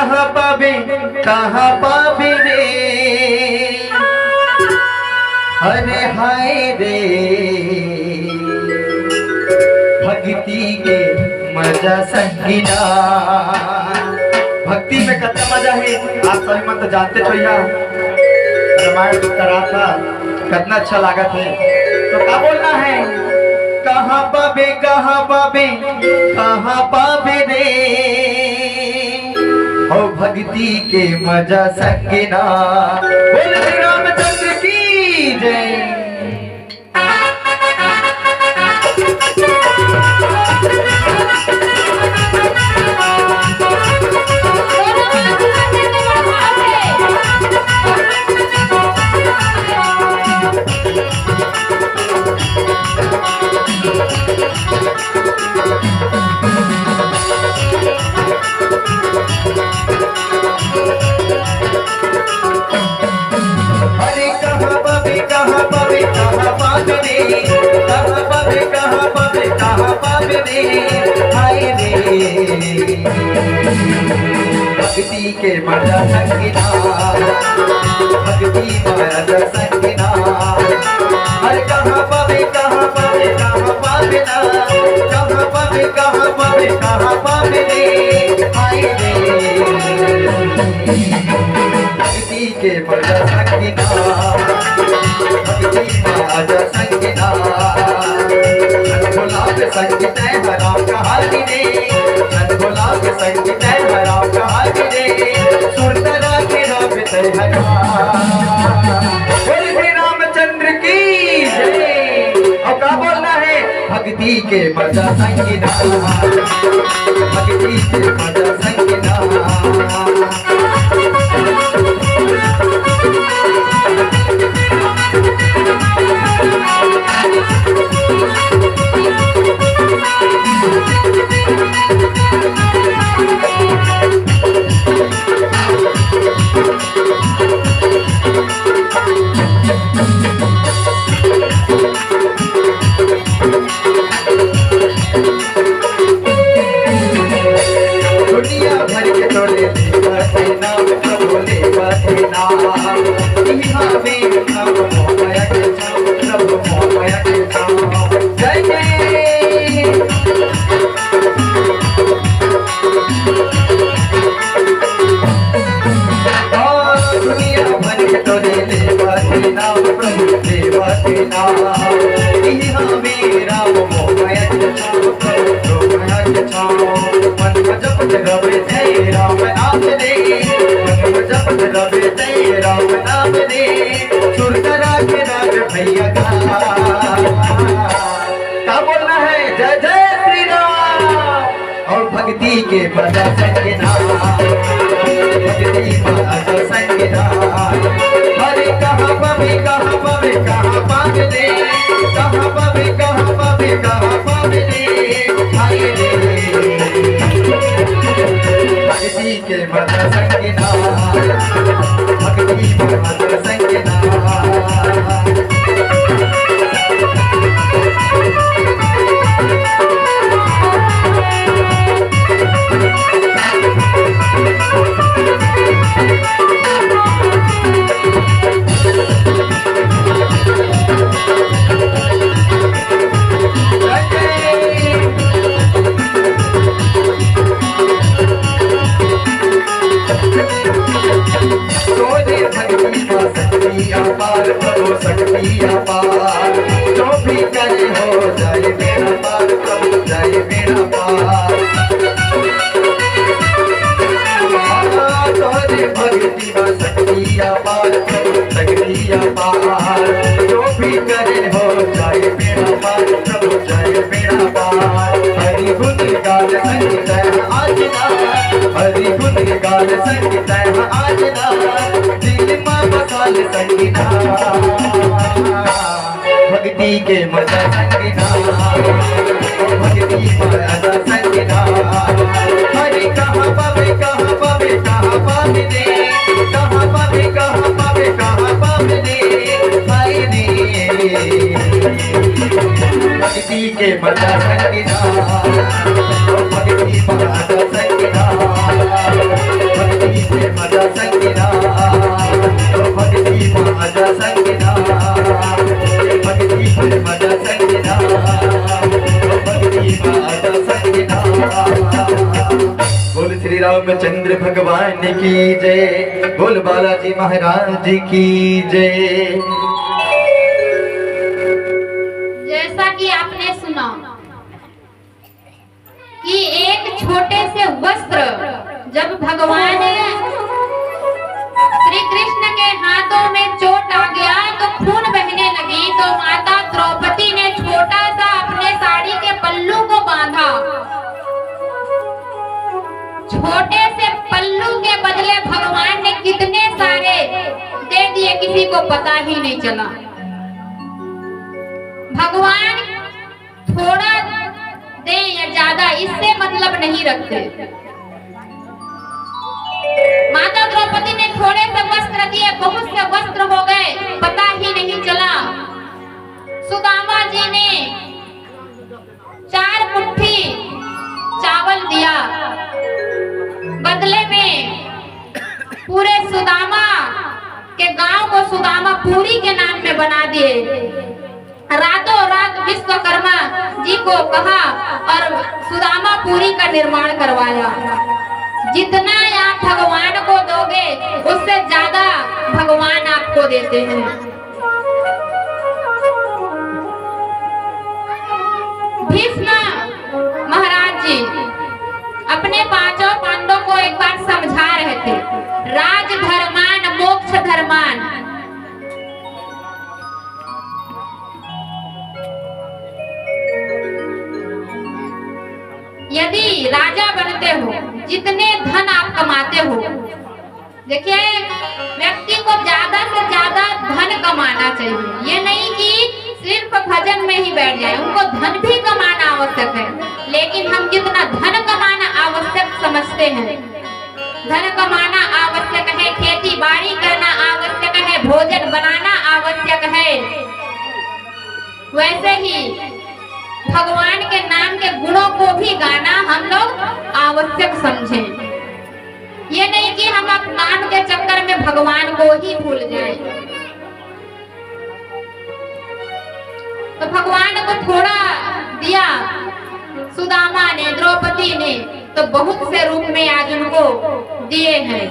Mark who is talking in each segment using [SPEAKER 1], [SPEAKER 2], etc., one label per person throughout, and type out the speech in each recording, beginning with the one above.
[SPEAKER 1] कहाँ पावे रे, अरे हाय रे भक्ति के मजा संगीना। भक्ति में कितना मजा है आप सभी मन तो जानते तो या रामायण करा था कितना अच्छा लागत है। तो क्या बोलना है, कहाँ पावे रे, ओ भक्ति के मजा संगीना। बोल श्री रामचंद्र की जय। भक्ति के मजा संगीना, भक्ति मजा संगीना। अरे कहाँ पावे ना, कहाँ पावे रे, हाय रे भक्ति के मजा संगीना, भक्ति मजा संगीना। गुलाब संगीत है राम का हाली रे, गुलाब संगीत है राम का हाली रे। सुर तरा के राम ते हरा। बोल श्री रामचंद्र की जय। और क्या बोलना है, भक्ति के मजा संगीना, भक्ति के मजा संगीना। दुनिया भर के तोड़े बाते नाम बोले बाते नाम। यहाँ में सब मोहमाया के छाव, सब मोहमाया के छाव। जय जय। दुनिया भर के तोड़े बाते नाम प्रभु ले बाते नाम। यहाँ में राम मोहमाया के छाव, प्रभु मोहमाया के छाव। मन जप रवे जय राम नाम रे, मन जप रवे जय राम नाम रे। सुर करा के राज भैया का। क्या बोलना है, जय जय श्री राम। और भक्ति के मजा संगीना, भक्ति मजा संगीना। अरे कहाँ पावे रे, कहाँ पावे रे, हाय रे भक्ति के मजा संगीना, भक्ति मजा संगीना। जो भी करे हो जाए मेरा पार, प्रभु जाए मेरा पार। तोरे भक्ति में शक्ति अपार, प्रभु शक्ति अपार। जो भी करे हो जाए मेरा पार, प्रभु जाए मेरा पार। हरि गुण गान संगीत आज ना, हरि गुण गान संगीत आज ना। दिल में बसाल संगीना, भक्ति के मजा संगीना, भक्ति मजा संगीना। हरे कहाँ पावे रे, कहाँ पावे रे, हाय रे भक्ति के मजा संगीना, भक्ति मजा संगीना। बोल श्री रामचंद्र भगवान की जय, बोल बालाजी महाराज की जय।
[SPEAKER 2] जैसा कि आपने सुना कि एक छोटे से वस्त्र जब भगवान श्री कृष्ण के हाथों में चोट आ गया तो खून बहने लगी, तो माता द्रौपदी ने छोटा सा अपने साड़ी के पल्लू को बांधा। छोटे से पल्लू के बदले भगवान ने कितने सारे दे दिए, किसी को पता ही नहीं चला। भगवान थोड़ा दे या ज्यादा इससे मतलब नहीं रखते। माता द्रौपदी ने थोड़े से वस्त्र दिए, बहुत से वस्त्र हो गए, पता ही नहीं चला। सुदामा जी ने 4 मुट्ठी चावल दिया, बदले में पूरे सुदामा के गांव को सुदामा पुरी के नाम में बना दिए। रातों रात विश्वकर्मा जी को कहा और सुदामा पुरी का निर्माण करवाया। जितना आप भगवान को दोगे उससे ज्यादा भगवान आपको देते हैं। भीष्म महाराज जी अपने 5 पांडवों को एक बार समझा रहे थे, राज धर्मान मोक्ष धर्मान। यदि राजा बनते हो, जितने धन आप कमाते हो, देखिए व्यक्ति को ज्यादा से ज्यादा धन कमाना चाहिए। ये नहीं कि सिर्फ भजन में ही बैठ जाए, उनको धन भी कमाना आवश्यक है। लेकिन हम जितना धन कमाना आवश्यक समझते हैं, धन कमाना आवश्यक है, खेती बाड़ी करना आवश्यक है, भोजन बनाना आवश्यक है, वैसे ही भगवान के नाम के गुणों को भी गाना हम लोग आवश्यक समझें। ये नहीं कि हम अब नाम के चक्कर में भगवान को ही भूल जाएं। तो भगवान को थोड़ा दिया सुदामा ने, द्रौपदी ने, तो बहुत से रूप में आज उनको दिए हैं।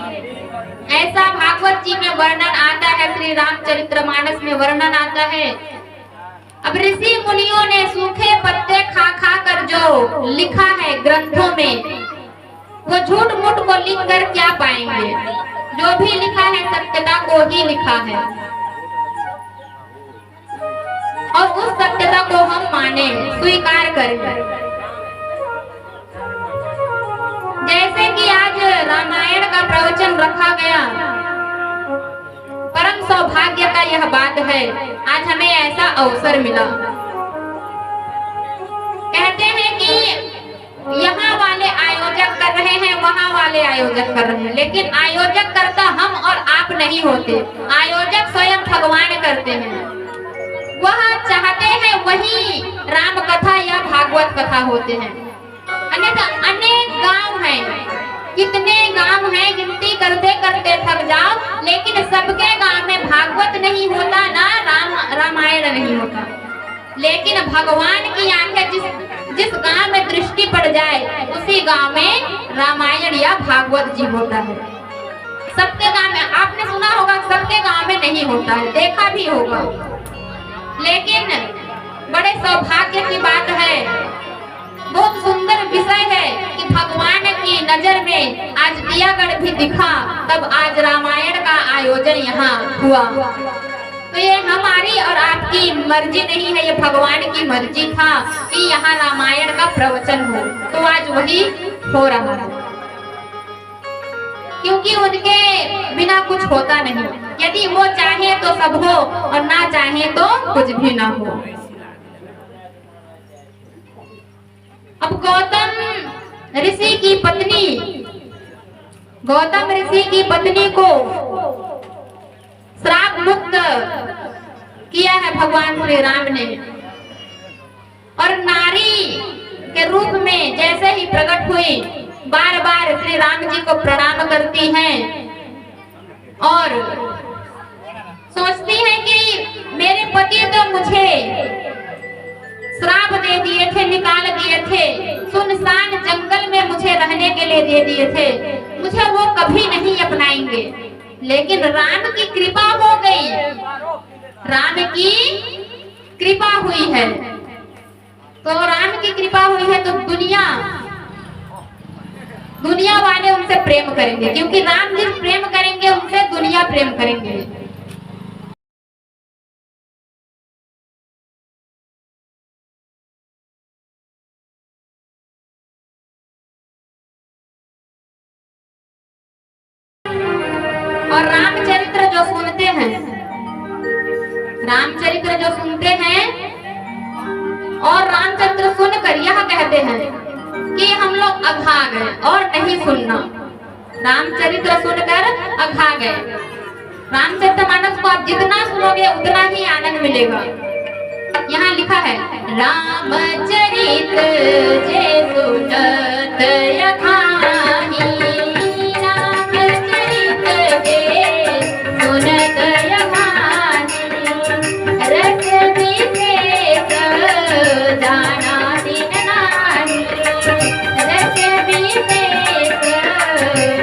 [SPEAKER 2] ऐसा भागवत जी में वर्णन आता है, श्री रामचरितमानस में वर्णन आता है। अब ऋषि मुनियों ने सूखे पत्ते खा खा कर जो लिखा है ग्रंथों में, वो झूठ मूठ को लिख कर क्या पाएंगे। जो भी लिखा है सत्यता को ही लिखा है, और उस सत्यता को हम माने, स्वीकार करें। जैसे कि आज रामायण का प्रवचन रखा गया, परम सौभाग्य का यह बात है, आज हमें ऐसा अवसर मिला। कहते हैं कि यहाँ वाले आयोजक कर रहे हैं, वहाँ वाले आयोजक कर रहे हैं, लेकिन आयोजक करता हम और आप नहीं होते, आयोजक स्वयं भगवान करते हैं। वह चाहते हैं वही राम कथा या भागवत कथा होते हैं। अन्यथा अनेक गांव हैं, कितने गांव हैं, गिनती करते करते थक जाओ, लेकिन सबके गांव में भागवत नहीं होता, ना रामायण नहीं होता। लेकिन भगवान की आंखें जिस गांव में दृष्टि पड़ जाए, उसी गांव में रामायण या भागवत जी होता है। सबके गांव में आपने सुना होगा, सबके गांव में नहीं होता है, देखा भी होगा। लेकिन बड़े सौभाग्य की बात है, बहुत सुंदर विषय है कि भगवान की नजर में आज दियागढ़ भी दिखा, तब आज रामायण का आयोजन यहाँ हुआ। तो ये हमारी और आपकी मर्जी नहीं है, ये भगवान की मर्जी था कि यहाँ रामायण का प्रवचन हो, तो आज वही हो रहा है। क्योंकि उनके बिना कुछ होता नहीं, यदि वो चाहे तो सब हो और ना चाहे तो कुछ भी ना हो। अब गौतम ऋषि की पत्नी को श्राप मुक्त किया है भगवान श्री राम ने, और नारी के रूप में जैसे ही प्रकट हुई, बार बार श्री राम जी को प्रणाम करती हैं और सोचती हैं कि मेरे पति तो मुझे श्राप दे दिए थे, निकाल दिए थे, सुनसान जंगल में मुझे रहने के लिए दे दिए थे, मुझे वो कभी नहीं अपनाएंगे। लेकिन राम की कृपा हो गई, राम की कृपा हुई है। तो राम की कृपा हुई है तो दुनिया वाले उनसे प्रेम करेंगे, क्योंकि राम जिस प्रेम करेंगे उनसे दुनिया प्रेम करेंगे। और रामचरित्र जो सुनते हैं, रामचरित्र जो सुनते हैं और रामचरित्र सुनकर यह कहते हैं कि हम लोग अघा गए और नहीं सुनना। रामचरित्र सुनकर अघा गए। रामचरितमानस को आप जितना सुनोगे उतना ही आनंद मिलेगा। यहाँ लिखा है रामचरित जे सुनत अघाही, रामचरित जे सुनत अघाही, रस विशेष जाना दिन नाही, रस विशेष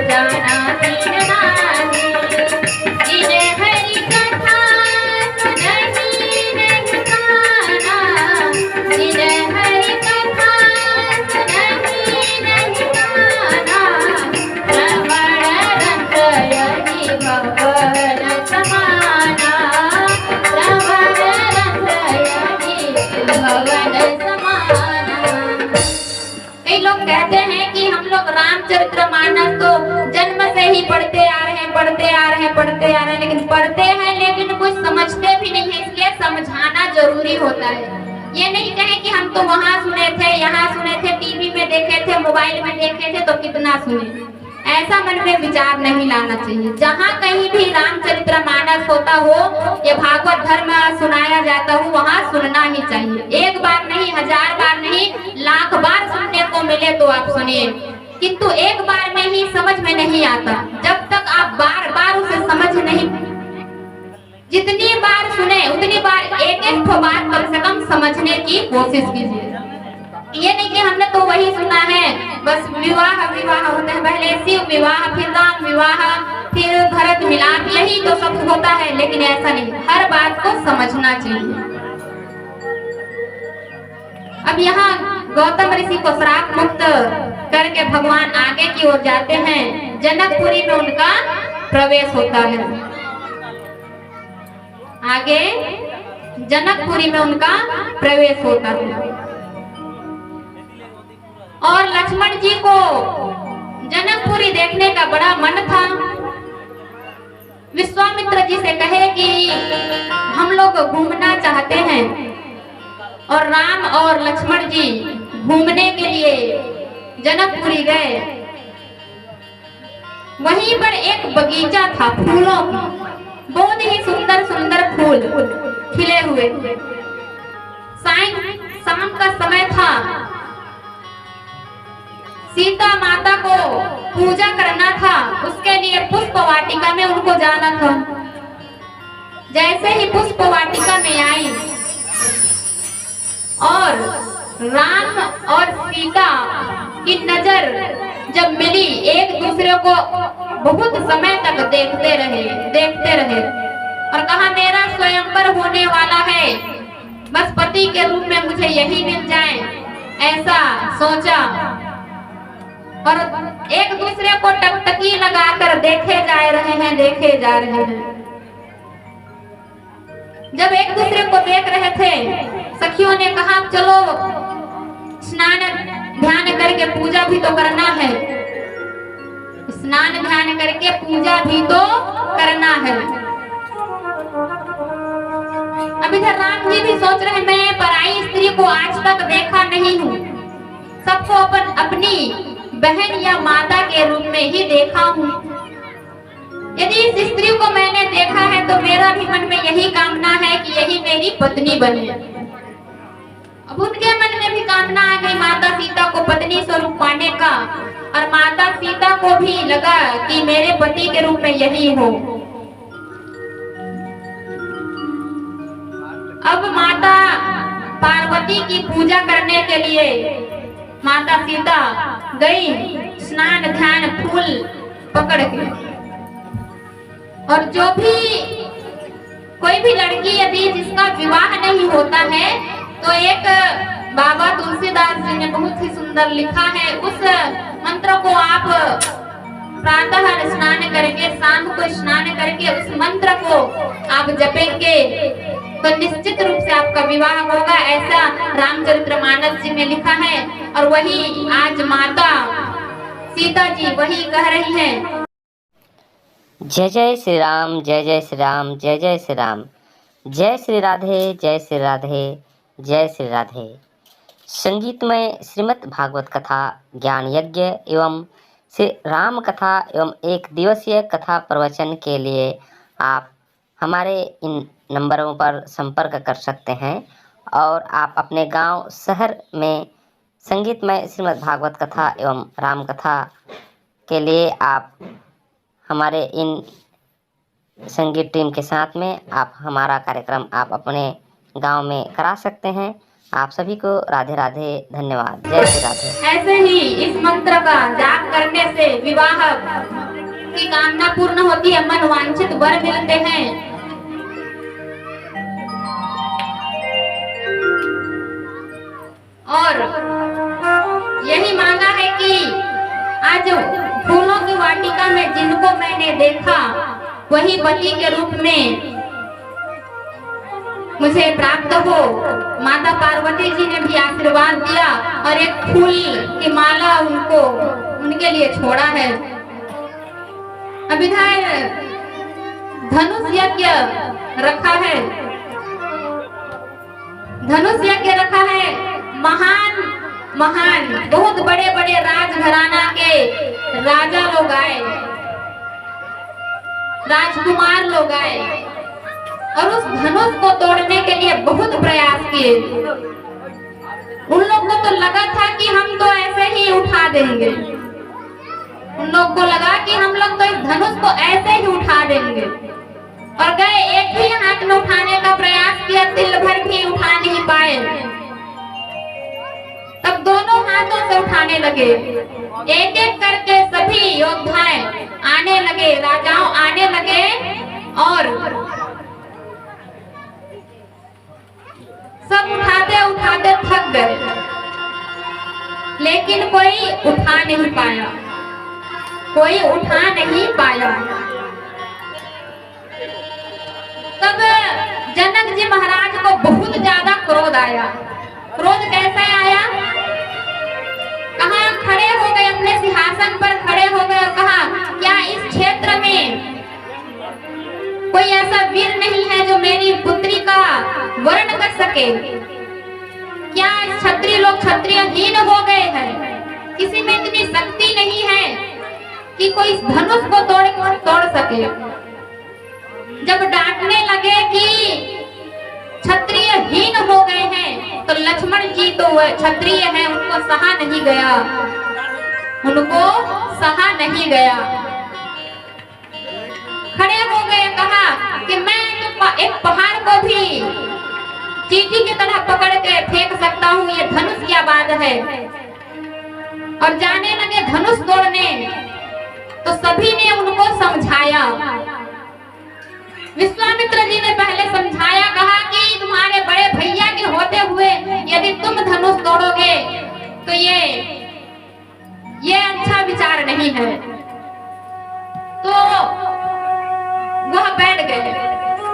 [SPEAKER 2] जाना दिन नाही, जिन हरि कथा सुनहि नहीं काना, जिन हरि कथा सुनहि नहीं काना, श्रवण रस यहि भवन समाना, श्रवण रस यहि भवन समाना। कई लोग कहते हैं कि हम लोग रामचरितमानस तो जन्म से ही पढ़ते आ रहे हैं, पढ़ते आ रहे हैं, पढ़ते आ रहे हैं, लेकिन पढ़ते हैं लेकिन कुछ समझते भी नहीं है, इसलिए समझाना जरूरी होता है। ये नहीं कहें कि हम तो वहाँ सुने थे, यहाँ सुने थे, टीवी में देखे थे, मोबाइल में देखे थे तो कितना सुने, ऐसा मन में विचार नहीं लाना चाहिए। जहाँ कहीं भी रामचरितमानस होता हो या भागवत धर्म सुनाया जाता हो वहाँ सुनना ही चाहिए। एक बार नहीं, 1000 बार नहीं, लाख बार सुनने को मिले तो आप सुनिए, किंतु एक बार में ही समझ में नहीं आता। जब तक आप बार बार उसे समझ नहीं, जितनी बार सुने उतनी बार एक बार कम से कम समझने की कोशिश कीजिए। ये नहीं कि हमने तो वही सुना है, बस विवाह विवाह होते हैं, पहले शिव विवाह, फिर राम विवाह, फिर भरत मिलाप, यही तो सब होता है। लेकिन ऐसा नहीं, हर बात को समझना चाहिए। अब यहाँ गौतम ऋषि को श्राप मुक्त करके भगवान आगे की ओर जाते हैं। जनकपुरी में उनका प्रवेश होता है। आगे जनकपुरी में उनका प्रवेश होता है और लक्ष्मण जी को जनकपुरी देखने का बड़ा मन था। विश्वामित्र जी से कहे कि हम लोग घूमना चाहते हैं, और राम और लक्ष्मण जी घूमने के लिए जनकपुरी गए। वहीं पर एक बगीचा था फूलों का, बहुत ही सुंदर सुंदर फूल खिले हुए थे। शाम का समय था, सीता माता को पूजा करना था, उसके लिए पुष्प वाटिका में उनको जाना था। जैसे ही पुष्प वाटिका में आई और राम और सीता की नजर जब मिली, एक दूसरे को बहुत समय तक देखते रहे और कहा मेरा स्वयंवर होने वाला है, बस पति के रूप में मुझे यही मिल जाए, ऐसा सोचा। और एक दूसरे को टकटकी लगाकर देखे जा रहे हैं। जब एक दूसरे को देख रहे थे, सखियों ने कहा चलो स्नान ध्यान करके पूजा भी तो करना है, स्नान ध्यान करके पूजा भी तो करना है। अब इधर राम जी भी सोच रहे मैं पराई स्त्री को आज तक देखा नहीं हूँ, सबको अपनी बहन या माता के रूप में ही देखा हूँ। यदि इस स्त्री को मैंने देखा है तो मेरा भी मन में यही कामना है कि यही मेरी पत्नी बने। अब उनके मन में भी कामना आ गई माता सीता को पत्नी स्वरूप पाने का, और माता सीता को भी लगा कि मेरे पति के रूप में यही हो। अब माता पार्वती की पूजा करने के लिए माता सीता गई स्नान ध्यान फूल पकड़ के। और जो भी कोई भी लड़की यदि जिसका विवाह नहीं होता है तो एक बाबा तुलसीदास जी ने बहुत ही सुंदर लिखा है, उस मंत्र को आप प्रातः स्नान करके शाम को स्नान करके उस मंत्र को आप जपेंगे तो निश्चित रूप से आपका विवाह होगा, ऐसा रामचरितमानस जी में लिखा है। और वही आज माता सीता जी वही कह रही हैं।
[SPEAKER 3] जय जय श्री राम, जय जय श्री राम, जय जय श्री राम, जय श्री राधे, जय श्री राधे, जय श्री राधे। संगीतमय श्रीमद् भागवत कथा ज्ञान यज्ञ एवं श्री राम कथा एवं एक दिवसीय कथा प्रवचन के लिए आप हमारे इन नंबरों पर संपर्क कर सकते हैं और आप अपने गांव शहर में संगीतमय श्रीमद् भागवत कथा एवं राम कथा के लिए आप हमारे इन संगीत टीम के साथ में आप हमारा कार्यक्रम आप अपने गांव में करा सकते हैं। आप सभी को राधे राधे, धन्यवाद, जय श्री राधे।
[SPEAKER 2] ऐसे ही इस मंत्र का जाप करने से विवाह की कामना पूर्ण होती है, मन वांछित वर मिलते हैं। और यही मांगा है कि आज फूलों की वाटिका में जिनको मैंने देखा वही पति के रूप में मुझे प्राप्त हो। माता पार्वती जी ने भी आशीर्वाद दिया और एक फूल की माला उनको उनके लिए छोड़ा है। अब इधर धनुष यज्ञ रखा है, धनुष यज्ञ रखा है। महान महान बहुत बड़े बड़े राजघराना के राजा लोग आए, राजकुमार लोग आए और उस धनुष को तोड़ने के लिए बहुत प्रयास किए। उन लोग को तो लगा था कि हम तो ऐसे ही उठा देंगे, उन लोग को लगा कि हम लोग तो इस धनुष को ऐसे ही उठा देंगे और गए एक ही हाथ में उठाने का प्रयास किया, तिल भर भी उठा नहीं पाए। तब दोनों हाथों से उठाने लगे, एक एक करके सभी योद्धाएं आने लगे, राजाओं आने लगे और सब उठाते उठाते थक गए, लेकिन कोई उठा नहीं पाया, कोई उठा नहीं पाया। तब जनक जी महाराज को बहुत ज्यादा क्रोध आया। क्रोध कैसे आया? कहा खड़े हो गए, अपने सिंहासन पर खड़े हो गए और कहा क्या इस क्षेत्र में कोई ऐसा वीर नहीं है जो मेरी पुत्री का वर्ण कर सके? क्या क्षत्रिय लोग क्षत्रियहीन हो गए हैं? किसी में इतनी शक्ति नहीं है कि कोई इस धनुष को तोड़ सके। जब डांटने लगे कि क्षत्रियहीन हो गए हैं तो लक्ष्मण जी तो क्षत्रिय हैं, उनको सहा नहीं गया, उनको सहा नहीं गया। खड़े हो गए, कहा कि मैं तो एक पहाड़ को भी चींटी की तरह पकड़ के फेंक सकता हूँ, ये धनुष क्या बात है। और जाने लगे धनुष तोड़ने, तो सभी ने उनको समझाया। विश्वामित्र जी ने पहले समझाया, कहा कि तुम्हारे बड़े भैया के होते हुए यदि तुम धनुष तोड़ोगे तो ये अच्छा विचार नहीं है। तो वह बैठ गए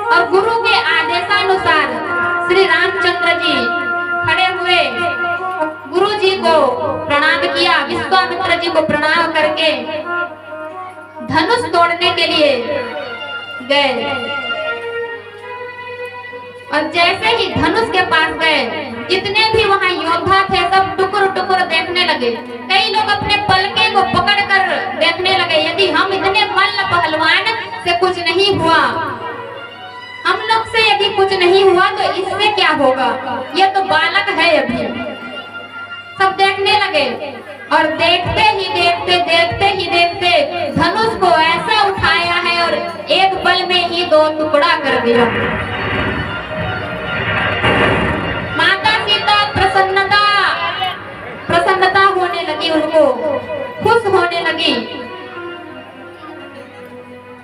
[SPEAKER 2] और गुरु के आदेशानुसार श्री रामचंद्र जी खड़े हुए, गुरु जी को प्रणाम किया, विश्वामित्र जी को प्रणाम करके धनुष तोड़ने के लिए गए। और जैसे ही धनुष के पास गए, जितने भी वहां योद्धा थे सब टुकुर टुकुर देखने लगे। कई लोग अपने पलके को पकड़कर देखने लगे, यदि हम इतने मल्ल पहलवान से कुछ नहीं हुआ, हम लोग से यदि कुछ नहीं हुआ तो इससे क्या होगा, ये तो बालक है अभी। सब देखने लगे और देखते ही देखते धनुष को ऐसा उठाया है और एक पल में ही दो टुकड़ा कर दिया। माता होने लगी, उनको खुश होने लगी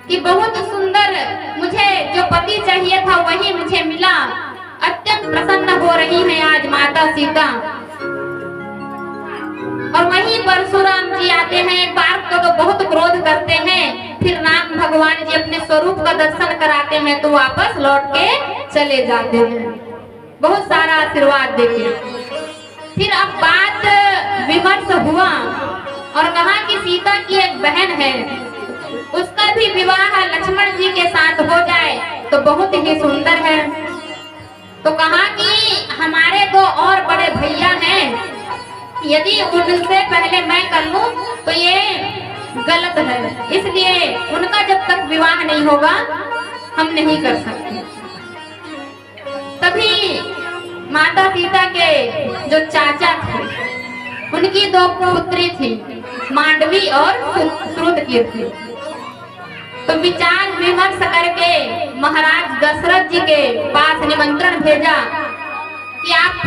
[SPEAKER 2] कि बहुत सुंदर मुझे जो पति चाहिए था वही मुझे मिला। अत्यंत प्रसन्न हो रही है आज माता सीता। और वहीं परशुराम जी आते हैं, पार्थ को तो बहुत क्रोध करते हैं। फिर राम भगवान जी अपने स्वरूप का दर्शन कराते हैं तो वापस लौट के चले जाते हैं, बहुत सारा आशीर्वाद देके। फिर अब बात विमर्श हुआ और कहा कि सीता की एक बहन है, उसका भी विवाह लक्ष्मण जी के साथ हो जाए तो बहुत ही सुंदर है। तो कहा कि हमारे दो और बड़े भैया हैं, यदि उनसे पहले मैं कर लूं तो ये गलत है, इसलिए उनका जब तक विवाह नहीं होगा हम नहीं कर सकते। तभी माता सीता के जो चाचा थे उनकी दो पुत्री थी, मांडवी और श्रुतकीर्ति। तो विचार विमर्श करके महाराज दशरथ जी के पास निमंत्रण भेजा कि आप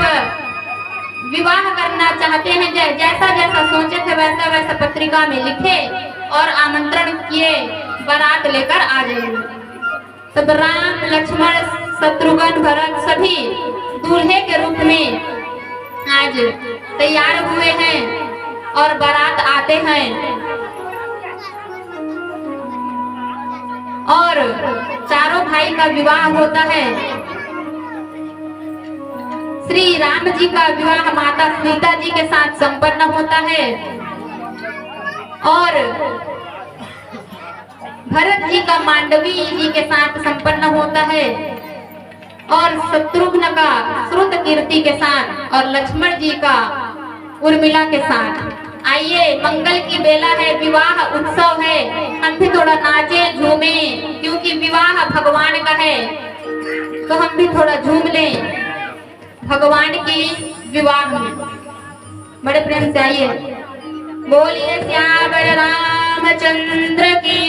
[SPEAKER 2] विवाह करना चाहते हैं, जैसा जैसा सोचे थे वैसा वैसा पत्रिका में लिखे और आमंत्रण किए, बारात लेकर आ जाइए। तब राम लक्ष्मण शत्रुघ्न भरत सभी दूल्हे के रूप में आज तैयार हुए हैं और बारात आते हैं और चारों भाई का विवाह होता है। श्री राम जी का विवाह माता सीता जी के साथ संपन्न होता है और भरत जी का मांडवी जी के साथ संपन्न होता है और शत्रुघ्न का श्रुतकीर्ति के साथ और लक्ष्मण जी का उर्मिला के साथ। आइए, मंगल की बेला है, विवाह उत्सव है, हम भी थोड़ा नाचे झूमे, क्योंकि विवाह भगवान का है तो हम भी थोड़ा झूम लें भगवान की विवाह में। बड़े प्रेम से आइए, बोलिए श्याम रामचंद्र की।